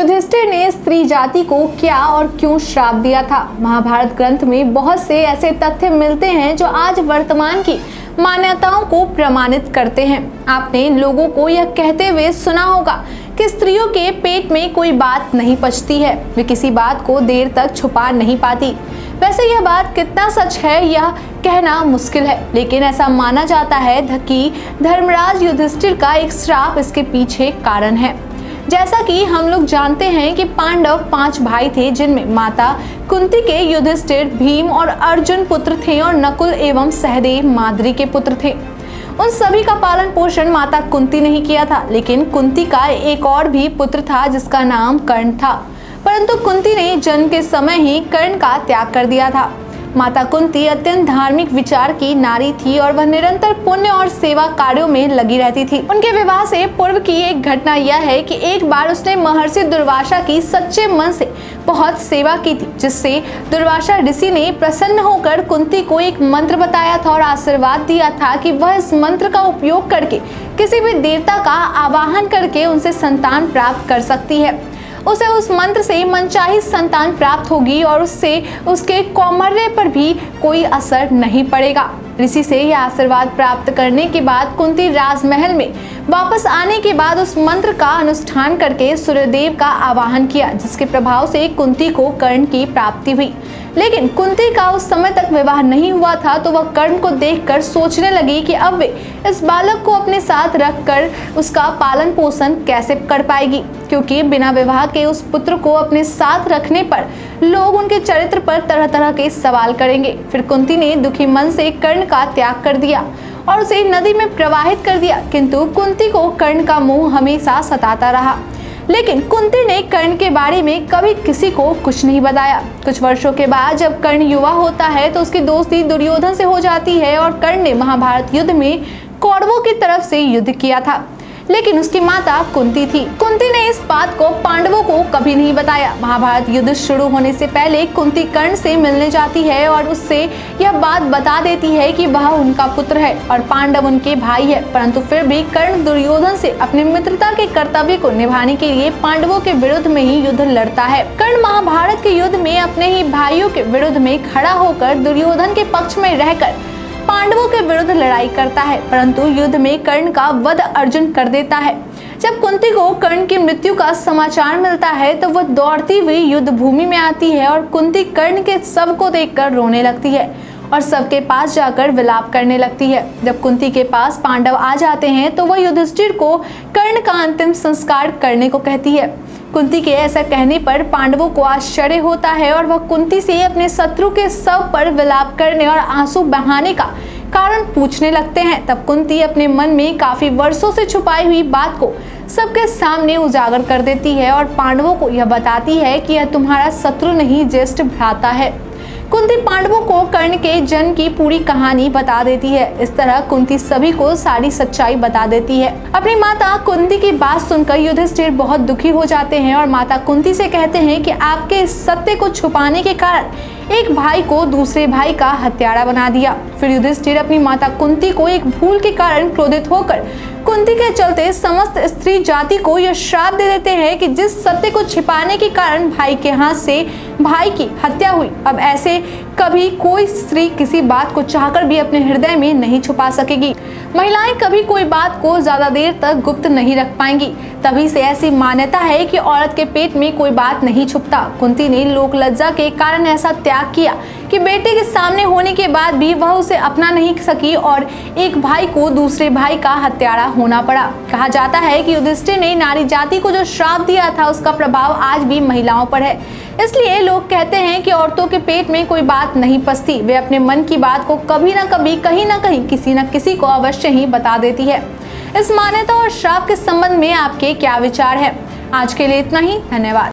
युधिष्ठिर ने स्त्री जाति को क्या और क्यों श्राप दिया था। महाभारत ग्रंथ में बहुत से ऐसे तथ्य मिलते हैं जो आज वर्तमान की मान्यताओं को प्रमाणित करते हैं। आपने लोगों को यह कहते हुए सुना होगा कि स्त्रियों के पेट में कोई बात नहीं पचती है, वे किसी बात को देर तक छुपा नहीं पाती। वैसे यह बात कितना सच है यह कहना मुश्किल है, लेकिन ऐसा माना जाता है कि धर्मराज युधिष्ठिर का एक श्राप इसके पीछे कारण है। जैसा कि हम लोग जानते हैं कि पांडव 5 भाई थे, जिनमें माता कुंती के युधिष्ठिर, भीम और अर्जुन पुत्र थे और नकुल एवं सहदेव माद्री के पुत्र थे। उन सभी का पालन पोषण माता कुंती ने ही किया था, लेकिन कुंती का एक और भी पुत्र था जिसका नाम कर्ण था, परंतु कुंती ने जन्म के समय ही कर्ण का त्याग कर दिया था। माता कुंती अत्यंत धार्मिक विचार की नारी थी और वह निरंतर पुण्य और सेवा कार्यों में लगी रहती थी। उनके विवाह से पूर्व की एक घटना यह है कि एक बार उसने महर्षि दुर्वासा की सच्चे मन से बहुत सेवा की थी, जिससे दुर्वासा ऋषि ने प्रसन्न होकर कुंती को एक मंत्र बताया था और आशीर्वाद दिया था कि वह इस मंत्र का उपयोग करके किसी भी देवता का आवाहन करके उनसे संतान प्राप्त कर सकती है। उसे उस मंत्र से मनचाही संतान प्राप्त होगी और उससे उसके कौमार्य पर भी कोई असर नहीं पड़ेगा। ऋषि से यह आशीर्वाद प्राप्त करने के बाद कुंती राजमहल में वापस आने के बाद उस मंत्र का अनुष्ठान करके सूर्यदेव का आवाहन किया, जिसके प्रभाव से कुंती को कर्ण की प्राप्ति हुई। लेकिन कुंती का उस समय तक विवाह नहीं हुआ था, तो वह कर्ण को देखकर सोचने लगी कि अब वे इस बालक को अपने साथ रखकर उसका पालन पोषण कैसे कर पाएगी, क्योंकि बिना विवाह के उस पुत्र को अपने साथ रखने पर लोग उनके चरित्र पर तरह तरह के सवाल करेंगे। फिर कुंती ने दुखी मन से कर्ण का त्याग कर दिया और उसे नदी में प्रवाहित कर दिया, किंतु कुंती को कर्ण का मोह हमेशा सताता रहा। लेकिन कुंती ने कर्ण के बारे में कभी किसी को कुछ नहीं बताया। कुछ वर्षों के बाद जब कर्ण युवा होता है तो उसकी दोस्ती दुर्योधन से हो जाती है और कर्ण ने महाभारत युद्ध में कौरवों की तरफ से युद्ध किया था, लेकिन उसकी माता कुंती थी। कुंती ने इस बात को पांडवों को कभी नहीं बताया। महाभारत युद्ध शुरू होने से पहले कुंती कर्ण से मिलने जाती है और उससे यह बात बता देती है कि वह उनका पुत्र है और पांडव उनके भाई है, परंतु फिर भी कर्ण दुर्योधन से अपनी मित्रता के कर्तव्य को निभाने के लिए पांडवों के विरुद्ध में ही युद्ध लड़ता है। कर्ण महाभारत के युद्ध में अपने ही भाइयों के विरुद्ध में खड़ा होकर दुर्योधन के पक्ष में रहकर पांडवों के विरुद्ध लड़ाई करता है, परंतु युद्ध में कर्ण का वध अर्जुन कर देता है। जब कुंती को कर्ण की मृत्यु का समाचार मिलता है तो वह दौड़ती हुई युद्ध भूमि में आती है और कुंती कर्ण के शव को देखकर रोने लगती है और सबके पास जाकर विलाप करने लगती है। जब कुंती के पास पांडव आ जाते हैं तो वह युधिष्ठिर को कर्ण का अंतिम संस्कार करने को कहती है। कुंती के ऐसा कहने पर पांडवों को आश्चर्य होता है और वह कुंती से अपने शत्रु के शव पर विलाप करने और आंसू बहाने का कारण पूछने लगते हैं। तब कुंती अपने मन में काफी वर्षों से छुपाई हुई बात को सबके सामने उजागर कर देती है और पांडवों को यह बताती है कि यह तुम्हारा शत्रु नहीं, ज्येष्ठ भ्राता है। कुंती पांडवों को कर्ण के जन्म की पूरी कहानी बता देती है। इस तरह कुंती सभी को सारी सच्चाई बता देती है। अपनी माता कुंती की बात सुनकर युधिष्ठिर बहुत दुखी हो जाते हैं और माता कुंती से कहते हैं कि आपके इस सत्य को छुपाने के कारण एक भाई को दूसरे भाई का हत्यारा बना दिया। फिर युधिष्ठिर अपनी माता कुंती को एक भूल के कारण क्रोधित होकर कुंती के चलते समस्त स्त्री जाति को यह श्राप दे देते हैं कि जिस सत्य को छिपाने के कारण भाई के हाथ से भाई की हत्या हुई, अब ऐसे कभी कोई स्त्री किसी बात को चाहकर भी अपने हृदय में नहीं छुपा सकेगी। महिलाएं कभी कोई बात को ज्यादा देर तक गुप्त नहीं रख पाएंगी। तभी से ऐसी मान्यता है कि औरत के पेट में कोई बात नहीं छुपता। कुंती ने लोक लज्जा के कारण ऐसा त्याग किया कि बेटे के सामने होने के बाद भी वह उसे अपना नहीं सकी और एक भाई को दूसरे भाई का हत्यारा होना पड़ा। कहा जाता है कि युधिष्ठिर ने नारी जाति को जो श्राप दिया था उसका प्रभाव आज भी महिलाओं पर है। इसलिए लोग कहते हैं कि औरतों के पेट में कोई बात नहीं पचती, वे अपने मन की बात को कभी ना कभी कहीं ना कहीं किसी न किसी को अवश्य ही बता देती है। इस मान्यता और श्राप के संबंध में आपके क्या विचार है? आज के लिए इतना ही, धन्यवाद।